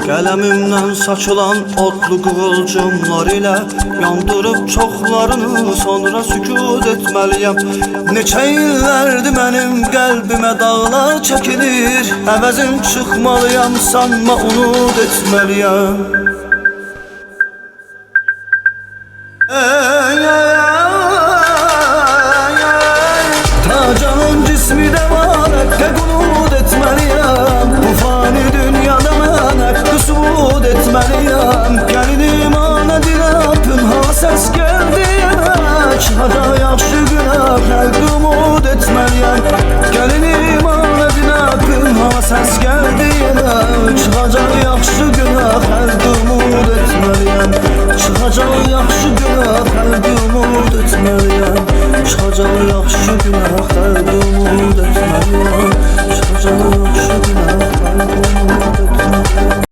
Qələmimdən saçılan odlu qığılcımlar ilə yandırıb çoxlarını, sonra sükut etməliyəm. Neçə illərdir mənim qəlbimə dağlar çəkilir, əvəzim çıxmalıyam, sanma unut etməliyəm. Tacanın cismi də var, həqqə qunut etməliyəm. Bu fani dünyada mən həqqı subut etməliyəm. Gəlinim anədir öpün, hava səs gəldi yenə. Çıxacaq yaxşı günə, həqqı umut etməliyəm. Gəlinim anədir öpün, hava səs gəldi yenə. Çıxacaq yaxşı günə, həqqı umut etməliyəm. Çıxacaq yaxşı günə, həqqı umut etməliyəm. Çıxacaq yaxşı günə, həqqı umut etməliyəm. Çıxacaq